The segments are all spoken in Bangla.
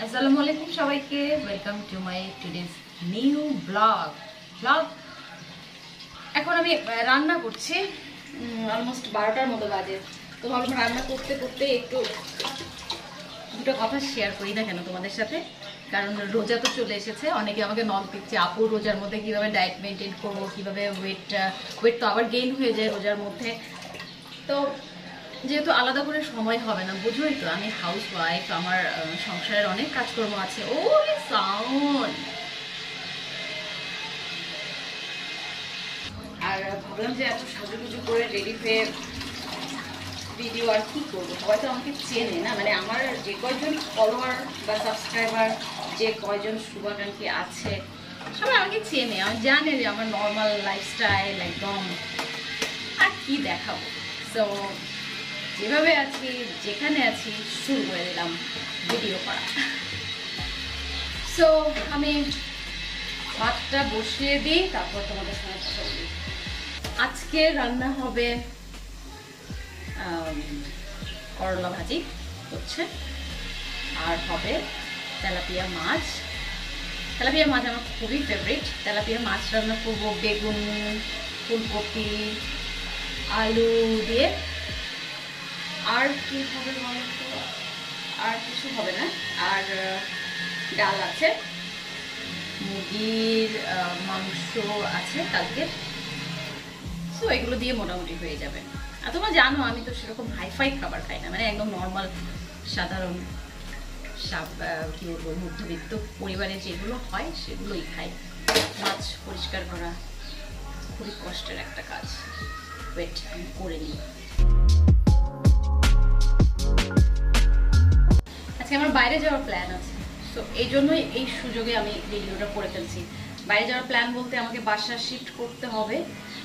আসসালামু আলাইকুম সবাইকে, welcome to my today's new blog. এখন আমি রান্না করছি, অলমোস্ট 12টার মতো বাজে। তো ভাবলাম রান্না করতে করতে একটু দুটো কথা শেয়ার করি না কেন তোমাদের সাথে, কারণ রোজা তো চলে এসেছে। অনেকে আমাকে নক দিচ্ছে, আপু রোজার মধ্যে কিভাবে ডায়েট মেনটেন করবো, কিভাবে ওয়েট তো আবার গেইন হয়ে যায় রোজার মধ্যে। তো যেহেতু আলাদা করে সময় হবে না, বুঝোই তো আমি হাউস ওয়াইফ, আমার সংসারের অনেক কাজকর্ম আছে। ও সাউন্ড, আর ভাবলাম যে এত সাজুগুজু করে রেডি হয়ে ভিডিও আর কি করবো। সবাই তো আমাকে চেনে না, মানে আমার যে কয়জন ফলোয়ার বা সাবস্ক্রাইবার, যে কয়জন শুভাকাঙ্ক্ষী আছে, সবাই আমাকে চেনে, আমি জানে যে আমার নর্মাল লাইফস্টাইল একদম, আর কি দেখাবো। সো যেভাবে আছি, যেখানে আছি, শুরু করে দিলাম ভিডিও করা। সো আমি ভাতটা বসিয়ে দিই, তারপর তোমাদের সঙ্গে কথা বলি। আজকে রান্না হবে করলা ভাজি হচ্ছে, আর হবে তেলাপিয়া মাছ। তেলাপিয়া মাছ আমার খুবই ফেভারিট। তেলাপিয়া মাছ রান্না করবো বেগুন, ফুলকপি, আলু দিয়ে। আর কি হবে বলতো, আর কিছু হবে না। আর ডাল আছে, মুরগির মাংস আছে কালকে। সো এগুলো দিয়ে মোটামুটি হয়ে যাবে। আর তোমরা জানো আমি তো সেরকম হাইফাই খাবার খাই না, মানে একদম নর্মাল সাধারণ কি বলবো, মধ্যবিত্ত পরিবারে যেগুলো হয় সেগুলোই খাই। মাছ পরিষ্কার করা খুবই কষ্টের একটা কাজ। ওয়েট আমি করে নিই। আজকে আমার বাইরে যাওয়ার প্ল্যান আছে, তো এই জন্যই এই সুযোগে আমি ভিডিওটা করে ফেলছি। বাইরে যাওয়ার প্ল্যান বলতে আমাকে বাসা শিফট করতে হবে।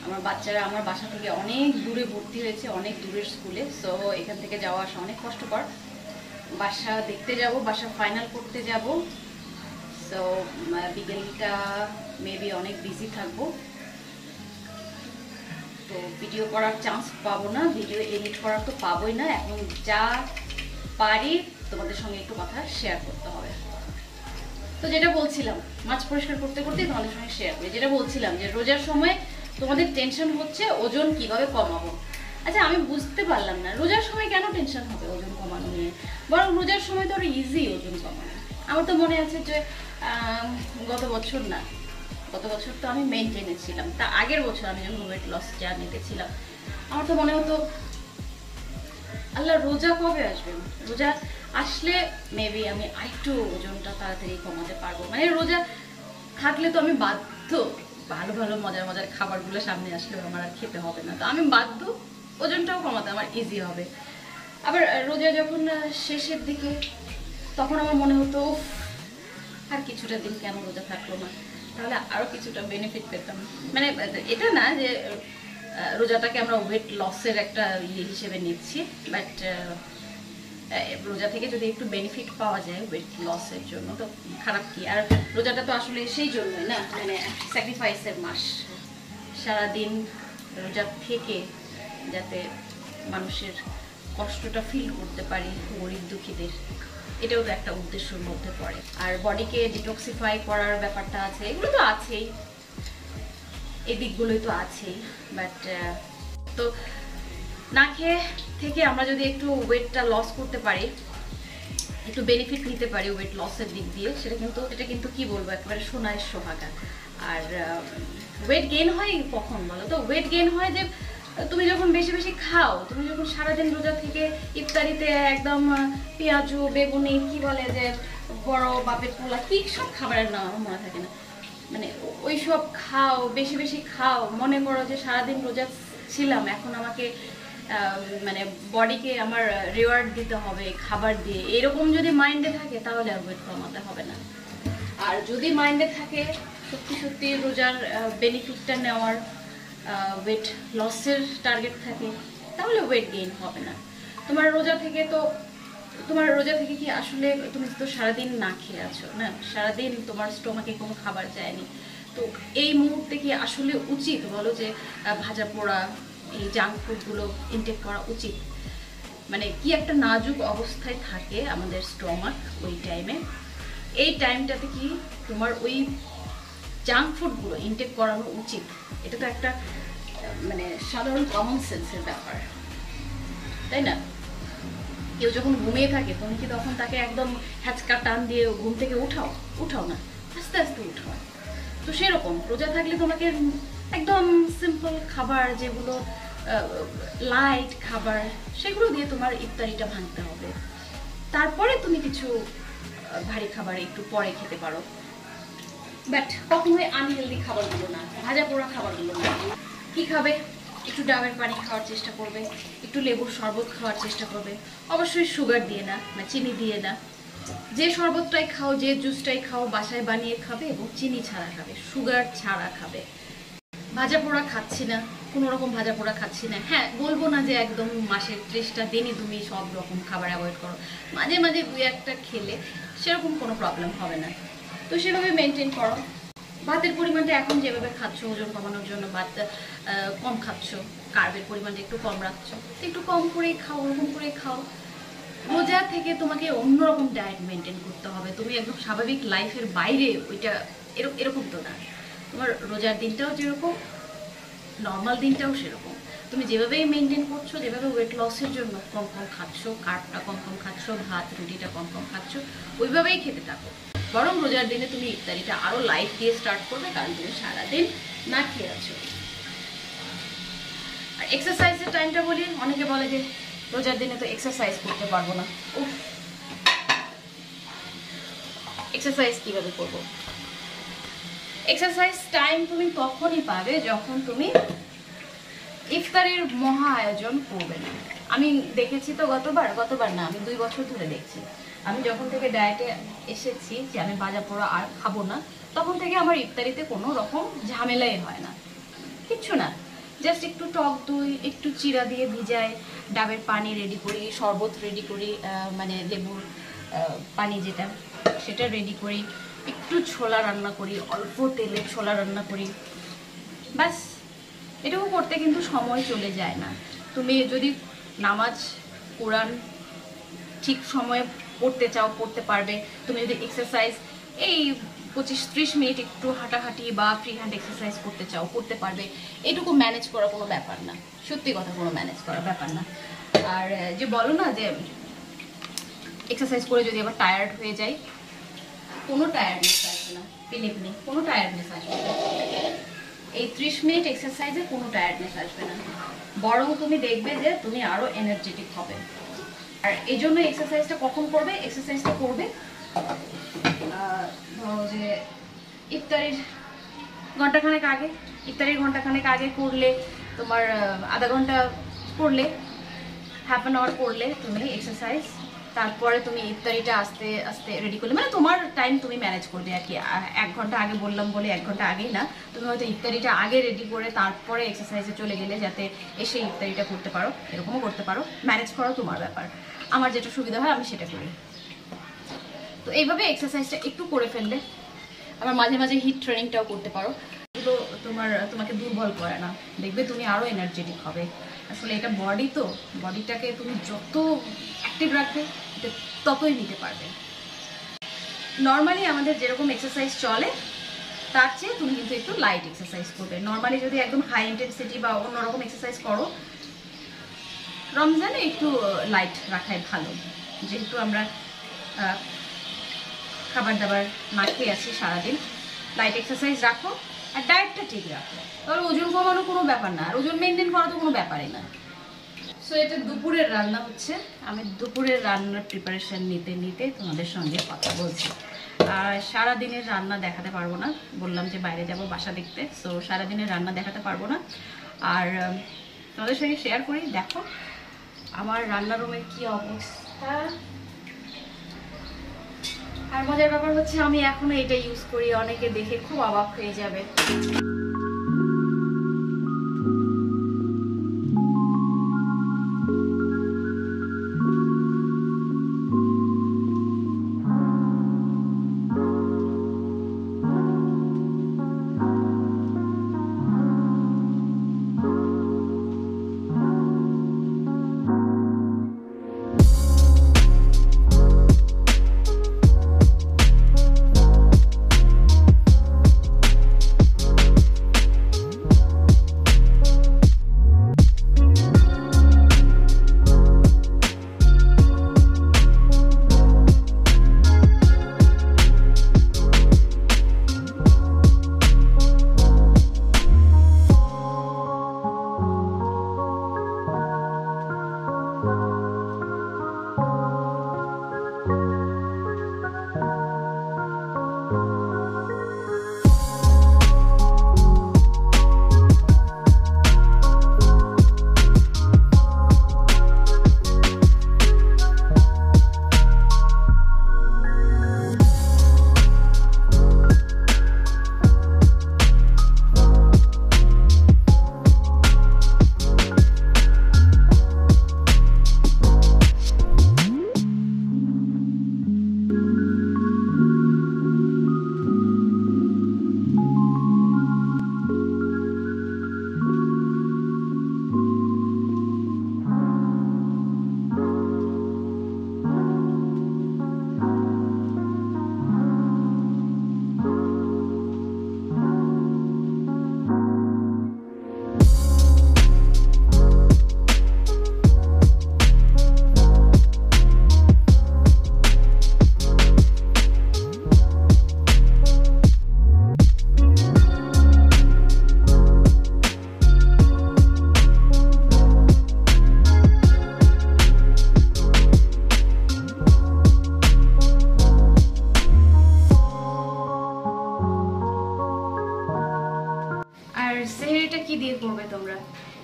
আমার বাচ্চারা আমার বাসা থেকে অনেক দূরে ভর্তি হয়েছে, অনেক দূরের স্কুলে। সো এখান থেকে যাওয়া আসা অনেক কষ্টকর। বাসা দেখতে যাব, বাসা ফাইনাল করতে যাব। সো বিকেলটা মেবি অনেক বিজি থাকবো, তো ভিডিও করার চান্স পাবো না, ভিডিও এডিট করার তো পাবোই না। এখন যা পারি তোমাদের সঙ্গে একটু কথা শেয়ার করতে হবে। তো যেটা বলছিলাম, মাছ পরিষ্কার করতে করতে তোমাদের সঙ্গে শেয়ার করি। যেটা বলছিলাম যে রোজার সময় তোমাদের টেনশন হচ্ছে ওজন কিভাবে কমাবো। আচ্ছা, আমি বুঝতে পারলাম না রোজার সময় কেন টেনশন হবে ওজন কমানো নিয়ে, বরং রোজার সময় তো আরো ইজি ওজন কমানো। আমার তো মনে আছে যে গত বছর তো আমি মেনটেনে ছিলাম, তা আগের বছর আমি যখন ওয়েট লস জার্নিতে ছিলাম, আমার তো মনে হতো আল্লাহ রোজা কবে আসবে, রোজা আসলে মেবি আমি আরেকটু ওজনটা তাড়াতাড়ি কমাতে পারবো। মানে রোজা থাকলে তো আমি বাধ্য, ভালো ভালো মজার মজার খাবারগুলো সামনে আসলে আমার আর খেতে হবে না, তো আমি বাধ্য ওজনটাও কমাতে আমার ইজি হবে। আবার রোজা যখন শেষের দিকে, তখন আমার মনে হতো আর কিছুটা দিন কেন রোজা থাকলো না, তাহলে আরো কিছুটা বেনিফিট পেতাম। মানে এটা না যে রোজাটাকে আমরা ওয়েট লসের একটা হিসেবে নিচ্ছি, বাট রোজা থেকে যদি একটু বেনিফিট পাওয়া যায় ওয়েট লসের জন্য তো খারাপ কি। আর রোজাটা তো আসলে সেই জন্যই না, মানে স্যাক্রিফাইসের মাস। সারাদিন রোজা থেকে যাতে মানুষের কষ্টটা ফিল করতে পারি, গরিব দুঃখীদের, এটাও তো একটা উদ্দেশ্যের মধ্যে পড়ে। আর বডিকে ডিটক্সিফাই করার ব্যাপারটা আছে, এগুলো তো আছেই, এই দিকগুলোই তো আছেই। বাট তো না খেয়ে থেকে আমরা যদি একটু ওয়েটটা লস করতে পারি, একটু বেনিফিট নিতে পারি ওয়েট লসের দিক দিয়ে, এটা কিন্তু কি বলবো, একেবারে সোনায় সোহাগা। আর ওয়েট গেইন হয় কখন বলো তো? ওয়েট গেইন হয় যে তুমি যখন বেশি বেশি খাও, তুমি যখন সারাদিন রোজা থেকে ইফতারিতে একদম পেঁয়াজু, বেগুনি, কি বলে যে বড় বাপের পোলা, কি সব খাবারের নাম আমার মনে থাকে না, মানে ওই সব খাও, বেশি বেশি খাও, মনে করো যে সারাদিন রোজা ছিলাম, এখন আমাকে মানে বডিকে আমার রিওয়ার্ড দিতে হবে খাবার দিয়ে, এরকম যদি মাইন্ডে থাকে তাহলে আর ওয়েট কমাতে হবে না। আর যদি মাইন্ডে থাকে সত্যি সত্যি রোজার বেনিফিটটা নেওয়ার, ওয়েট লসের টার্গেট থাকে, তাহলে ওয়েট গেইন হবে না। তোমার রোজা থেকে কি আসলে তুমি তো সারাদিন না খেয়ে আছো না, সারাদিন তোমার স্টোমাকে কোনো খাবার যায়নি, তো এই মুহূর্তে কি আসলে উচিত বলো যে ভাজা পোড়া এই জাঙ্ক ফুডগুলো ইনটেক করা উচিত? মানে কি একটা নাজুক অবস্থায় থাকে আমাদের স্টমাক ওই টাইমে। এই টাইমটাতে কি তোমার ওই জাঙ্ক ফুডগুলো ইনটেক করানো উচিত। এটা তো একটা মানে সাধারণ কমন সেন্সের ব্যাপার, তাই না? কেউ যখন ঘুমিয়ে থাকে তুমি কি তখন তাকে একদম হ্যাচকা টান দিয়ে ঘুম থেকে উঠাও না, আস্তে আস্তে উঠাও। তো সেরকম রোজা থাকলে তোমাকে একদম সিম্পল খাবার, যেগুলো লাইট খাবার, সেগুলো দিয়ে তোমার ইফতারিটা ভাঙতে হবে। তারপরে তুমি কিছু ভারী খাবার একটু পরে খেতে পারো, বাট কখনোই আনহেলদি খাবারগুলো না, ভাজা পোড়া খাবারগুলো না। কি খাবে? একটু ডাবের পানি খাওয়ার চেষ্টা করবে, একটু লেবুর শরবত খাওয়ার চেষ্টা করবে, অবশ্যই সুগার দিয়ে না বা চিনি দিয়ে না। যে শরবতটাই খাও, যে জুসটাই খাও বাসায় বানিয়ে খাবে এবং চিনি ছাড়া খাবে, সুগার ছাড়া খাবে। ভাজা পোড়া খাচ্ছি না, কোনো রকম ভাজা পোড়া খাচ্ছি না, হ্যাঁ বলবো না যে একদম মাসের 30টা দিনই তুমি সব রকম খাবার অ্যাভয়েড করো, মাঝে মাঝে 2-1টা খেলে সেরকম কোনো প্রবলেম হবে না। তো সেভাবে মেনটেন করো। ভাতের পরিমাণটা এখন যেভাবে খাচ্ছ ওজন কমানোর জন্য ভাত কম খাচ্ছ, কার্বের পরিমাণটা একটু কম রাখছো, একটু কম করেই খাও, ওরকম করেই খাও। রোজা থেকে তোমাকে অন্যরকম ডায়েট মেনটেন করতে হবে, তুমি একদম স্বাভাবিক লাইফের বাইরে ওইটা এরকম তো না। তোমার রোজার দিনটাও যেরকম, নর্মাল দিনটাও সেরকম। তুমি যেভাবেই মেনটেন করছো, যেভাবে ওয়েট লসের জন্য কম কম খাচ্ছ, কার্বটা কম কম খাচ্ছ, ভাত রুটিটা কম কম খাচ্ছ, ওইভাবেই খেতে থাকো। বরং রোজার দিনে তুমি ইফতারিটা আরো লাইট দিয়ে স্টার্ট করবে, কারণ তুমি সারাদিন না খেয়ে আছো। আর এক্সারসাইজের টাইমটা বলি, অনেকে বলে যে রোজার দিনে তো এক্সারসাইজ করতে পারবো না। উফ, এক্সারসাইজ কিভাবে করবো? এক্সারসাইজ টাইম তুমি তখনই পাবে যখন তুমি ইফতারের মহা আয়োজন করবে না। আমি দেখেছি তো গতবার না, আমি 2 বছর ধরে দেখছি। আমি যখন থেকে ডায়েটে এসেছি যে আমি ভাজা পোড়া আর খাবো না, তখন থেকে আমার ইফতারিতে কোনো রকম ঝামেলাই হয় না, কিচ্ছু না। জাস্ট একটু টক দই, একটু চিরা দিয়ে ভিজায় ডাবের পানি রেডি করি, শরবত রেডি করি, মানে লেবুর পানি যেটা, সেটা রেডি করি, একটু ছোলা রান্না করি, অল্প তেলে ছোলা রান্না করি, ব্যাস। এটুকু করতে কিন্তু সময় চলে যায় না। তুমি যদি নামাজ কোরআন ঠিক সময়ে পড়তে চাও পড়তে পারবে। তুমি যদি এক্সারসাইজ এই 25-30 মিনিট একটু হাঁটাহাঁটি বা ফ্রি হ্যান্ড এক্সারসাইজ করতে চাও করতে পারবে। এটুকু ম্যানেজ করা কোনো ব্যাপার না, সত্যি কথা, কোনো ম্যানেজ করার ব্যাপার না। আর যে বলো না যে এক্সারসাইজ করে যদি আবার টায়ার্ড হয়ে যায়, কোনো টায়ার্ডনেস আসবে না, বিলিভ মি, কোনো টায়ার্ডনেস আসবে না। এই 30 মিনিট এক্সারসাইজে কোনো টায়ার্ডনেস আসবে না, বরং তুমি দেখবে যে তুমি আরো এনার্জেটিক হবে। আর এই জন্য এক্সারসাইজটা কখন করবে? এক্সারসাইজটা করবে ধরো যে ইফতারির ঘন্টাখানেক আগে। ইফতারির ঘন্টাখানেক আগে করলে তোমার আধা ঘন্টা করলে, হাফ অ্যান আওয়ার করলে তুমি এক্সারসাইজ, তারপরে তুমি ইফতারিটা আস্তে আস্তে রেডি করলে, মানে তোমার টাইম তুমি ম্যানেজ করবে আর কি। 1 ঘন্টা আগে বললাম বলে 1 ঘন্টা আগেই না, তুমি হয়তো ইফতারিটা আগে রেডি করে তারপরে এক্সারসাইজে চলে গেলে যাতে এসে ইফতারিটা করতে পারো, এরকমও করতে পারো। ম্যানেজ করো, তোমার ব্যাপার। আমার যেটা সুবিধা হয় আমি সেটা করি। তো এইভাবে এক্সারসাইজটা একটু করে ফেললে, আবার মাঝে মাঝে হিট ট্রেনিংটাও করতে পারো। এগুলো তোমাকে দুর্বল করে না, দেখবে তুমি আরো এনার্জেটিক হবে। আসলে এটা বডি, তো বডিটাকে তুমি যত অ্যাক্টিভ রাখবে ততই নিতে পারবে। নর্মালি আমাদের যেরকম এক্সারসাইজ চলে তার চেয়ে তুমি কিন্তু একটু লাইট এক্সারসাইজ করবে। নর্মালি যদি একদম হাই ইন্টেন্সিটি বা অন্যরকম এক্সারসাইজ করো, রমজানে একটু লাইট রাখাই ভালো, যেহেতু আমরা খাবার দাবার না খেয়ে আছি সারাদিন। লাইট এক্সারসাইজ রাখো আর ডায়েটটা ঠিক রাখো, তাহলে ওজন কমানো কোনো ব্যাপার না, আর ওজন মেনটেন করা তো কোনো ব্যাপারই না। সো এটা দুপুরের রান্না হচ্ছে, আমি দুপুরের রান্নার প্রিপারেশন নিতে নিতে তোমাদের সঙ্গে কথা বলছি। আর সারাদিনের রান্না দেখাতে পারবো না, বললাম যে বাইরে যাব বাসা দেখতে, সো সারাদিনের রান্না দেখাতে পারবো না। আর তোমাদের সঙ্গে শেয়ার করি, দেখো আমার রান্নার রুমের কি অবস্থা। আর মজার ব্যাপার হচ্ছে আমি এখনো এটা ইউজ করি, অনেকে দেখে খুব অবাক হয়ে যাবে।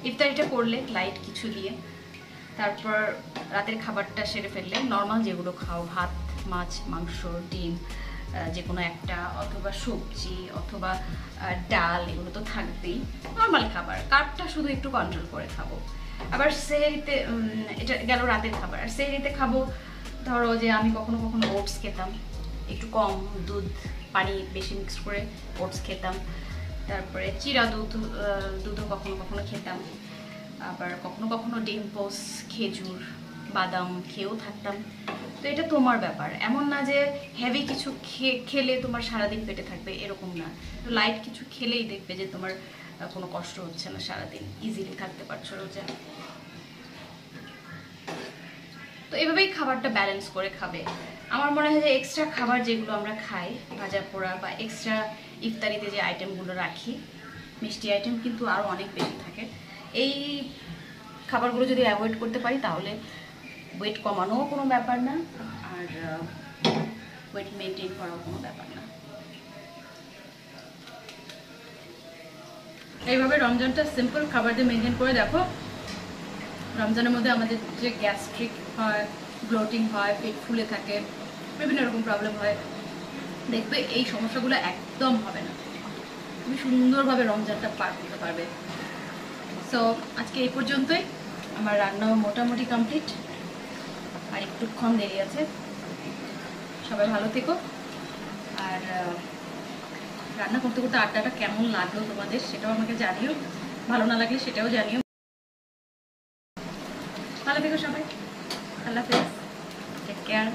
ইফতারিটা করলে লাইট কিছু দিয়ে, তারপর রাতের খাবারটা সেরে ফেললে নর্মাল যেগুলো খাও, ভাত, মাছ, মাংস, ডিম যে কোনো একটা, অথবা সবজি অথবা ডাল, এগুলো তো থাকবেই, নর্মাল খাবার। কার্বটা শুধু একটু কন্ট্রোল করে খাবো। আবার সেহরিতে, এটা গেল রাতের খাবার। আর সেহরিতে খাবো ধরো যে আমি কখনো কখনো ওটস খেতাম, একটু কম দুধ পানি বেশি মিক্স করে ওটস খেতাম। তারপরে চিরা দুধও কখনো কখনো খেতাম। আবার কখনো কখনো ডিম পোস্ট, খেজুর, বাদাম খেয়েও থাকতাম। তো এটা তোমার ব্যাপার, এমন না যে হেভি কিছু খেলে তোমার সারাদিন পেটে থাকবে, এরকম না। তো লাইট কিছু খেলেই দেখবে যে তোমার কোনো কষ্ট হচ্ছে না, সারাদিন ইজিলি থাকতে পারছো রোজা। তো এভাবেই খাবারটা ব্যালেন্স করে খাবে। আমার মনে হয় যে এক্সট্রা খাবার যেগুলো আমরা খাই, ভাজা পোড়া বা এক্সট্রা ইফতারিতে যে আইটেমগুলো রাখি, মিষ্টি আইটেম কিন্তু আরও অনেক বেশি থাকে। এই খাবারগুলো যদি অ্যাভয়েড করতে পারি তাহলে ওয়েট কমানোও কোনো ব্যাপার না, আর ওয়েট মেনটেন করাও কোনো ব্যাপার না। এইভাবে রমজানটা সিম্পল খাবার দিয়ে মেনটেন করে দেখো। রমজানের মধ্যে আমাদের যে গ্যাস্ট্রিক হয়, ব্লোটিং হয়, পেট ফুলে থাকে, বিভিন্ন রকম প্রবলেম হয়, দেখবে এই সমস্যাগুলো একদম হবে না। তুমি সুন্দরভাবে রমজানটা পার করতে পারবে। সো আজকে এই পর্যন্তই। আমার রান্নাও মোটামুটি কমপ্লিট, আর একটুক্ষণ দেরি আছে। সবাই ভালো থেকো। আর রান্না করতে করতে আড্ডাটা কেমন লাগলো তোমাদের সেটাও আমাকে জানিও, ভালো না লাগলে সেটাও জানিও। ভালো থেকো সবাই, আল্লাহ হাফেজ, টেক কেয়ার।